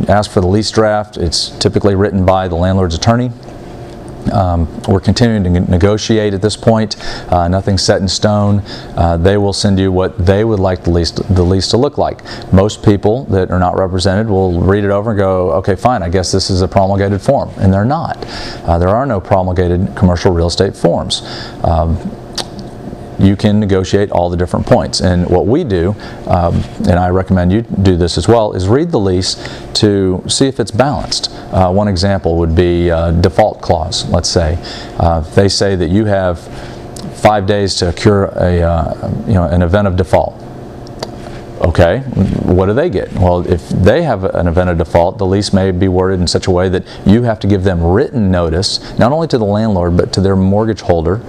ask for the lease draft. It's typically written by the landlord's attorney. We're continuing to negotiate at this point. Nothing's set in stone. They will send you what they would like the lease to look like. Most people that are not represented will read it over and go, okay, fine, I guess this is a promulgated form. And they're not. There are no promulgated commercial real estate forms. You can negotiate all the different points. And what we do, and I recommend you do this as well, is read the lease to see if it's balanced. One example would be a default clause, let's say. They say that you have 5 days to cure an event of default. Okay, what do they get? Well, if they have an event of default, the lease may be worded in such a way that you have to give them written notice, not only to the landlord, but to their mortgage holder,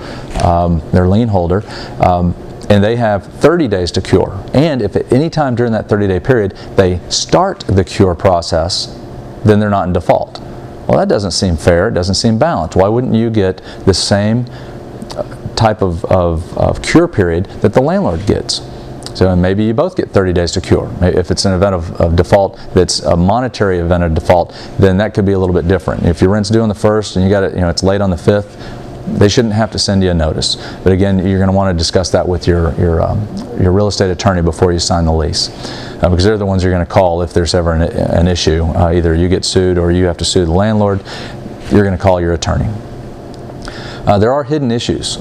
their lien holder, and they have 30 days to cure. And if at any time during that 30-day period they start the cure process, then they're not in default. Well, that doesn't seem fair. It doesn't seem balanced. Why wouldn't you get the same type of cure period that the landlord gets? So maybe you both get 30 days to cure. If it's an event of default that's a monetary event of default, then that could be a little bit different. If your rent's due on the 1st and you got it, it's late on the 5th, they shouldn't have to send you a notice. But again, you're going to want to discuss that with your real estate attorney before you sign the lease, because they're the ones you're going to call if there's ever an issue. Either you get sued or you have to sue the landlord. You're going to call your attorney. There are hidden issues.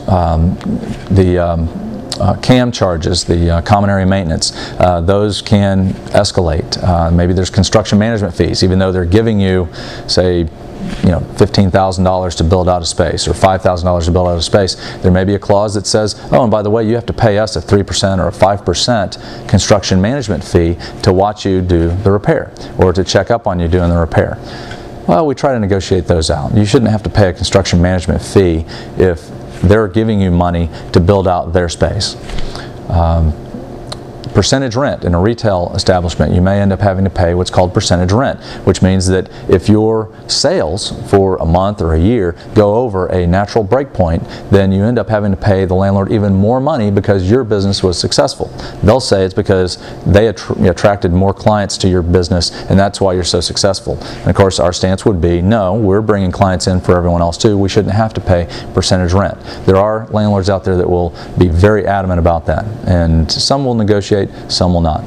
CAM charges, the common area maintenance, those can escalate. Maybe there's construction management fees, even though they're giving you, say, $15,000 to build out a space or $5,000 to build out a space. There may be a clause that says, oh, and by the way, you have to pay us a 3% or a 5% construction management fee to watch you do the repair or to check up on you doing the repair. Well, we try to negotiate those out. You shouldn't have to pay a construction management fee if they're giving you money to build out their space. Percentage rent in a retail establishment, you may end up having to pay what's called percentage rent, which means that if your sales for a month or a year go over a natural break point, then you end up having to pay the landlord even more money because your business was successful. They'll say it's because they attracted more clients to your business and that's why you're so successful. And of course our stance would be, no, we're bringing clients in for everyone else too. We shouldn't have to pay percentage rent. There are landlords out there that will be very adamant about that, and some will negotiate, some will not.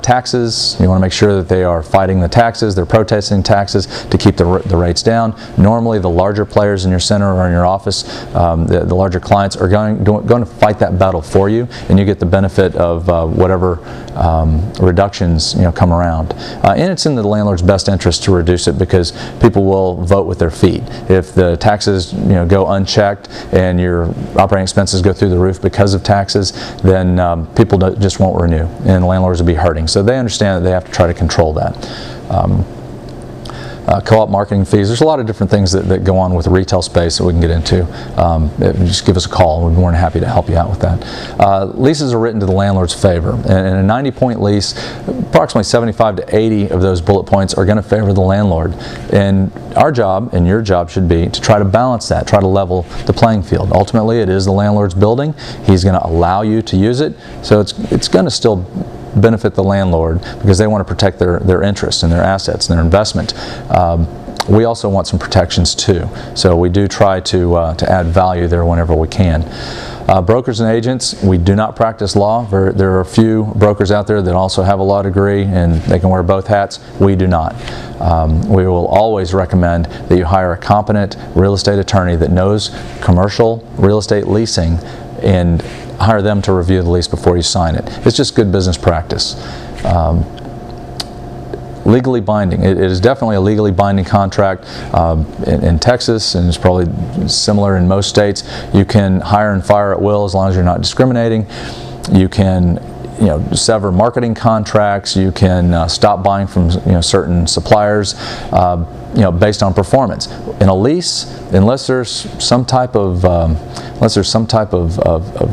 Taxes, you want to make sure that they are fighting the taxes, they're protesting taxes to keep the rates down. Normally the larger players in your center or in your office, the larger clients are going to fight that battle for you, and you get the benefit of whatever reductions come around. And it's in the landlord's best interest to reduce it because people will vote with their feet. If the taxes go unchecked and your operating expenses go through the roof because of taxes, then people just won't renew, and landlords will be hurting. So they understand that they have to try to control that. Co-op marketing fees. There's a lot of different things that go on with retail space that we can get into. Just give us a call. We're more than happy to help you out with that. Leases are written to the landlord's favor. And in a 90-point lease, approximately 75 to 80 of those bullet points are going to favor the landlord. And our job and your job should be to try to balance that, try to level the playing field. Ultimately, it is the landlord's building. He's going to allow you to use it. So it's going to still benefit the landlord because they want to protect their interests and their assets and their investment. We also want some protections too, so we do try to add value there whenever we can. Brokers and agents, we do not practice law. There are a few brokers out there that also have a law degree and they can wear both hats. We do not. We will always recommend that you hire a competent real estate attorney that knows commercial real estate leasing and hire them to review the lease before you sign it. It's just good business practice. Legally binding. It is definitely a legally binding contract in Texas, and it's probably similar in most states. You can hire and fire at will as long as you're not discriminating. You can sever marketing contracts. You can stop buying from certain suppliers based on performance. In a lease, unless there's some type of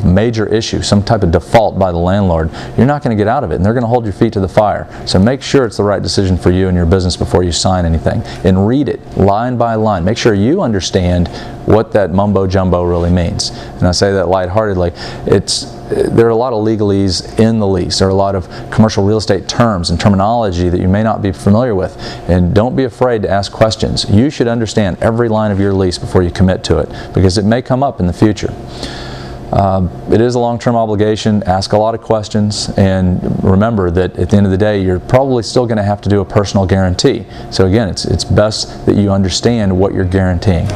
major issue, some type of default by the landlord, you're not going to get out of it, and they're going to hold your feet to the fire. So make sure it's the right decision for you and your business before you sign anything, and read it line by line. Make sure you understand what that mumbo jumbo really means. And I say that lightheartedly. there are a lot of legalese in the lease. There are a lot of commercial real estate terms and terminology that you may not be familiar with, and don't be afraid to ask questions. You should understand every line of your lease before you commit to it, because it may come up in the future. It is a long-term obligation. Ask a lot of questions, and remember that at the end of the day, you're probably still going to have to do a personal guarantee. So again, it's best that you understand what you're guaranteeing.